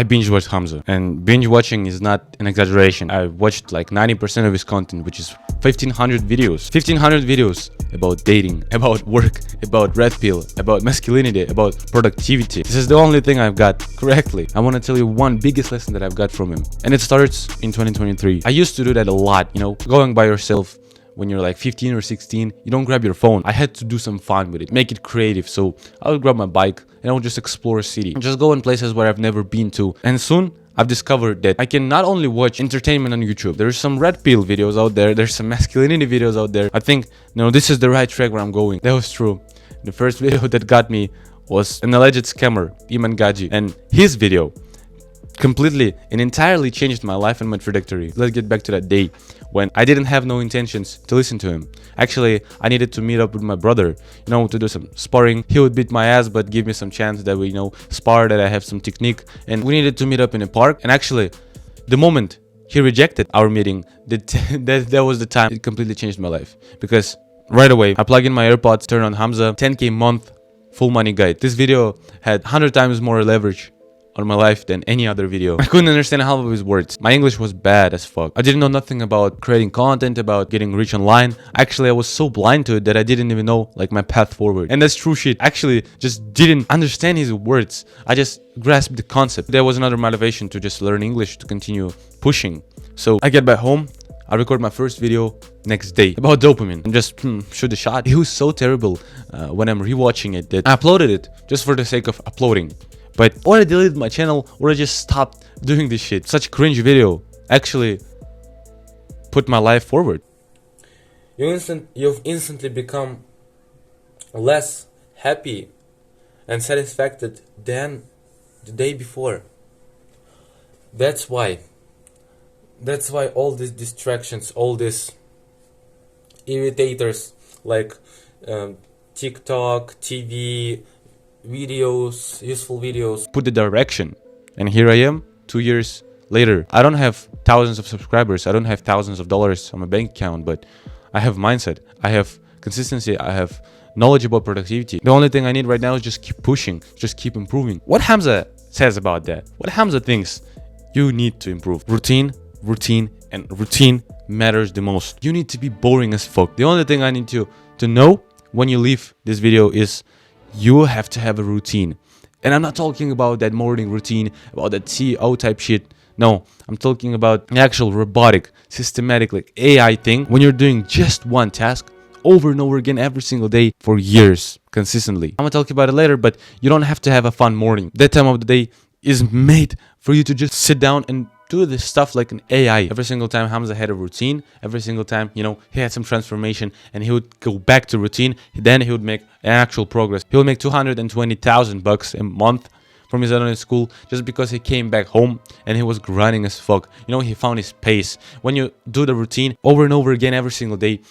I binge watched Hamza, and binge watching is not an exaggeration. I watched like 90% of his content, which is 1500 videos. 1500 videos about dating, about work, about red pill, about masculinity, about productivity. This is the only thing I've got correctly. I want to tell you one biggest lesson that I've got from him, and it starts in 2023. I used to do that a lot, going by yourself. When you're like 15 or 16, you don't grab your phone. I had to do some fun with it, make it creative. So I would grab my bike and I would just explore a city, just go in places where I've never been to. And soon I've discovered that I can not only watch entertainment on YouTube. There's some red pill videos out there. There's some masculinity videos out there. I think, this is the right track where I'm going. That was true. The first video that got me was an alleged scammer, Iman Gaji, and his video completely and entirely changed my life and my trajectory. Let's get back to that day when I didn't have no intentions to listen to him. Actually, I needed to meet up with my brother, to do some sparring. He would beat my ass, but give me some chance that we, spar, that I have some technique. And we needed to meet up in a park. And actually, the moment he rejected our meeting, that was the time it completely changed my life. Because right away, I plug in my AirPods, turn on Hamza, 10K month, full money guide. This video had 100 times more leverage on my life than any other video. I couldn't understand half of his words. My English was bad as fuck. I didn't know nothing about creating content, about getting rich online. Actually, I was so blind to it that I didn't even know my path forward. And that's true shit. Actually, just didn't understand his words. I just grasped the concept. There was another motivation to just learn English, to continue pushing. So I get back home. I record my first video next day about dopamine and just shoot the shot. It was so terrible when I'm rewatching it that I uploaded it just for the sake of uploading. But or I deleted my channel or I just stopped doing this shit. Such a cringe video actually put my life forward. You've instantly become less happy and satisfied than the day before. That's why all these distractions, all these irritators like TikTok, TV, videos, useful videos, put the direction. And here I am 2 years later. I don't have thousands of subscribers, I don't have thousands of dollars on my bank account, but I have mindset, I have consistency, I have knowledge about productivity. The only thing I need right now is just keep pushing, just keep improving. What Hamza says about that, what Hamza thinks, you need to improve. Routine matters the most. You need to be boring as fuck. The only thing I need to know when you leave this video is you have to have a routine. And I'm not talking about that morning routine, about that CEO type shit. No, I'm talking about an actual robotic, systematic, AI thing. When you're doing just one task over and over again every single day for years, consistently. I'm gonna talk about it later, but you don't have to have a fun morning. That time of the day is made for you to just sit down and do this stuff like an AI. Every single time Hamza had a routine, every single time, he had some transformation and he would go back to routine, then he would make an actual progress. He would make $220,000 a month from his online school just because he came back home and he was grinding as fuck. He found his pace. When you do the routine over and over again every single day,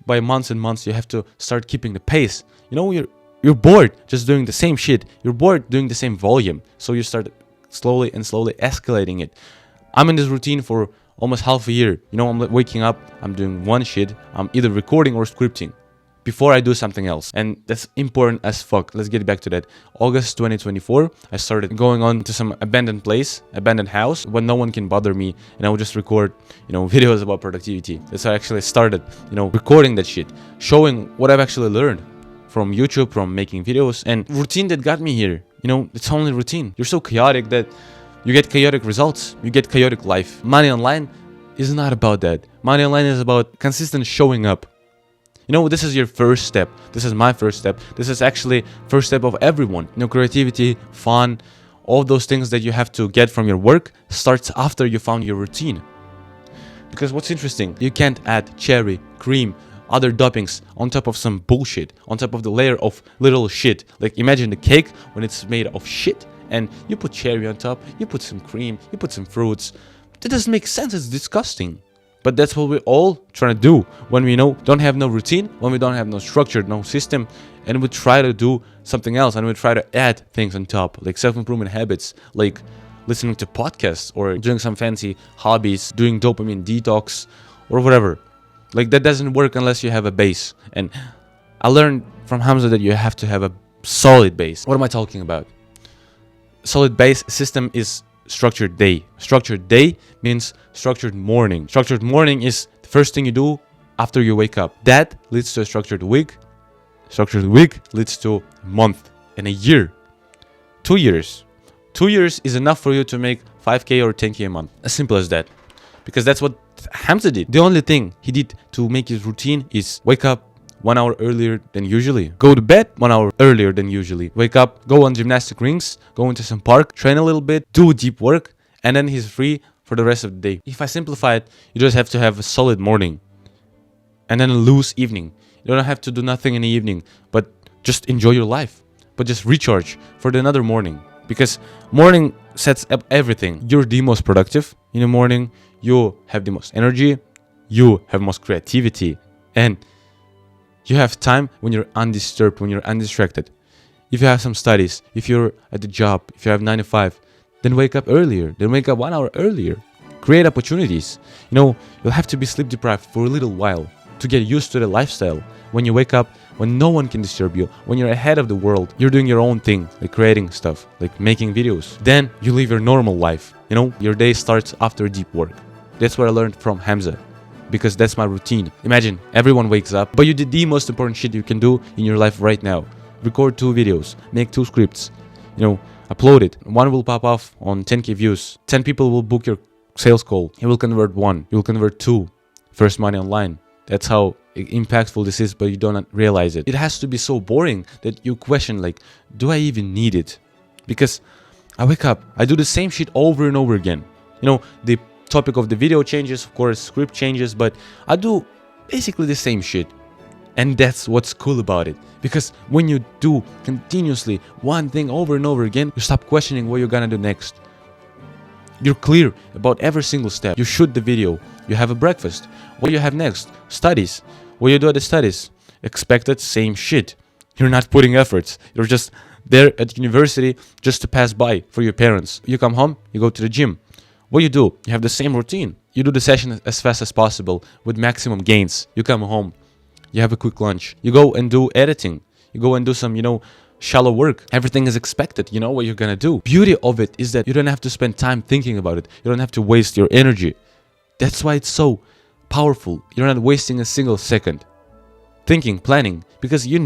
by months and months, you have to start keeping the pace. You're bored just doing the same shit. You're bored doing the same volume. So you start slowly escalating it. I'm in this routine for almost half a year. I'm waking up, I'm doing one shit, I'm either recording or scripting before I do something else. And that's important as fuck. Let's get back to that. August 2024, I started going on to some abandoned house when no one can bother me, and I would just record, videos about productivity. That's how I actually started, recording that shit, showing what I've actually learned from YouTube, from making videos, and routine that got me here. It's only routine. You're so chaotic that you get chaotic results, you get chaotic life. Money online is not about that. Money online is about consistent showing up. This is your first step. This is my first step. This is actually first step of everyone. Creativity, fun, all those things that you have to get from your work starts after you found your routine. Because what's interesting, you can't add cherry, cream, other toppings on top of some bullshit, on top of the layer of little shit. Imagine the cake when it's made of shit and you put cherry on top, you put some cream, you put some fruits. That doesn't make sense, it's disgusting. But that's what we're all trying to do when we don't have no routine, when we don't have no structure, no system, and we try to do something else and we try to add things on top, like self-improvement habits, like listening to podcasts or doing some fancy hobbies, doing dopamine detox or whatever. That doesn't work unless you have a base. And I learned from Hamza that you have to have a solid base. What am I talking about? Solid base system is structured day. Structured day means structured morning. Structured morning is the first thing you do after you wake up. That leads to a structured week. Structured week leads to a month and a year. 2 years. 2 years is enough for you to make 5K or 10K a month. As simple as that. Because that's what Hamza did. The only thing he did to make his routine is wake up 1 hour earlier than usually. Go to bed 1 hour earlier than usually. Wake up, go on gymnastic rings, go into some park, train a little bit, do deep work, and then he's free for the rest of the day. If I simplify it, you just have to have a solid morning and then a loose evening. You don't have to do nothing in the evening, but just enjoy your life. But just recharge for another morning. Because morning sets up everything. You're the most productive in the morning. You have the most energy. You have most creativity. And you have time when you're undisturbed, when you're undistracted. If you have some studies, if you're at the job, if you have 9 to 5, then wake up earlier. Then wake up 1 hour earlier. Create opportunities. You'll have to be sleep deprived for a little while to get used to the lifestyle. When you wake up, when no one can disturb you, when you're ahead of the world, you're doing your own thing, like creating stuff, like making videos. Then you live your normal life. Your day starts after deep work. That's what I learned from Hamza. Because that's my routine. Imagine, everyone wakes up, but you did the most important shit you can do in your life right now. Record 2 videos, make 2 scripts, upload it. One will pop off on 10K views. 10 people will book your sales call. You will convert 1, you will convert 2. First money online. That's how impactful this is, but you don't realize it. It has to be so boring that you question, do I even need it? Because I wake up, I do the same shit over and over again. The topic of the video changes, of course, script changes, but I do basically the same shit. And that's what's cool about it. Because when you do continuously one thing over and over again, you stop questioning what you're gonna do next. You're clear about every single step. You shoot the video, you have a breakfast. What do you have next? Studies. What do you do at the studies? Expected same shit. You're not putting efforts. You're just there at university just to pass by for your parents. You come home, you go to the gym. What do? You have the same routine. You do the session as fast as possible with maximum gains. You come home, you have a quick lunch. You go and do editing. You go and do some, shallow work. Everything is expected. You know what you're gonna do. Beauty of it is that you don't have to spend time thinking about it. You don't have to waste your energy. That's why it's so powerful. You're not wasting a single second thinking, planning, because you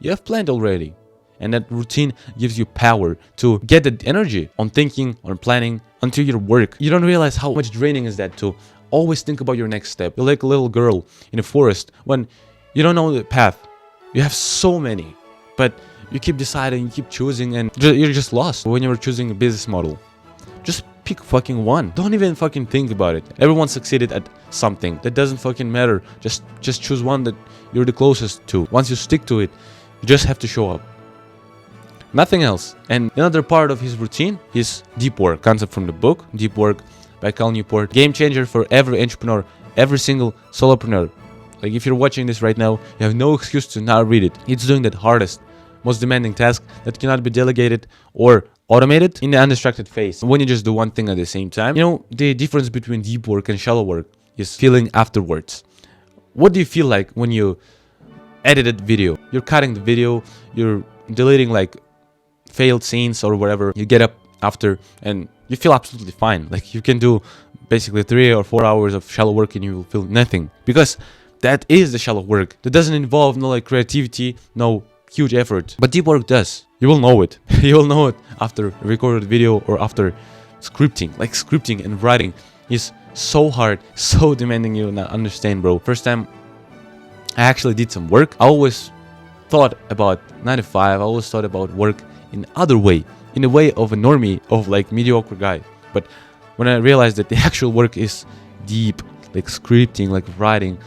have planned already. And that routine gives you power to get the energy on thinking, on planning, onto your work. You don't realize how much draining is that to always think about your next step. You're like a little girl in a forest when you don't know the path. You have so many, but you keep deciding, you keep choosing, and you're just lost when you're choosing a business model. Just pick fucking one. Don't even fucking think about it. Everyone succeeded at something. That doesn't fucking matter. Just choose one that you're the closest to. Once you stick to it, you just have to show up. Nothing else. And another part of his routine is deep work. Concept from the book, Deep Work by Cal Newport. Game changer for every entrepreneur, every single solopreneur. Like if you're watching this right now, you have no excuse to not read it. It's doing that hardest, most demanding task that cannot be delegated or automated in the undistracted phase. When you just do one thing at the same time, the difference between deep work and shallow work is feeling afterwards. What do you feel like when you edited video? You're cutting the video, you're deleting failed scenes or whatever. You get up after and you feel absolutely fine. You can do basically 3 or 4 hours of shallow work and you will feel nothing, because that is the shallow work. That doesn't involve no creativity, no huge effort, but deep work does. You will know it. You will know it after a recorded video or after scripting. Scripting and writing is so hard, so demanding. You not understand, bro. First time I actually did some work, I always thought about 9 to 5. I always thought about work in other way, in the way of a normie, of mediocre guy. But when I realized that the actual work is deep, scripting, writing,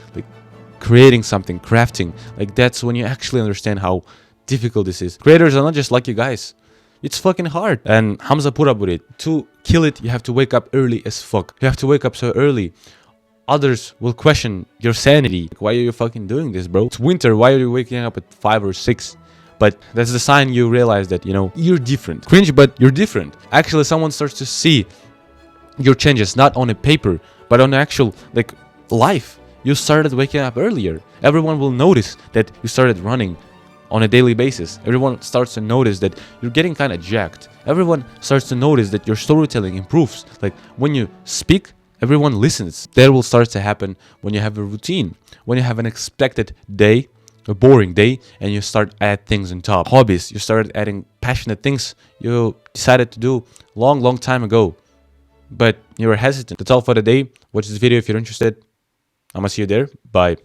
creating something, crafting, that's when you actually understand how difficult this is. Creators are not just lucky guys. It's fucking hard. And Hamza put up with it. To kill it, you have to wake up early as fuck. You have to wake up so early. Others will question your sanity. Why are you fucking doing this, bro? It's winter. Why are you waking up at 5 or 6? But that's the sign you realize that, you're different. Cringe, but you're different. Actually, someone starts to see your changes, not on a paper, but on actual, life. You started waking up earlier. Everyone will notice that you started running on a daily basis. Everyone starts to notice that you're getting kind of jacked. Everyone starts to notice that your storytelling improves. Like when you speak, everyone listens. That will start to happen when you have a routine, when you have an expected day, a boring day, and you start add things on top. Hobbies, you started adding passionate things you decided to do long time ago, but you were hesitant. That's all for the day. Watch this video if you're interested. I'm gonna see you there. Bye.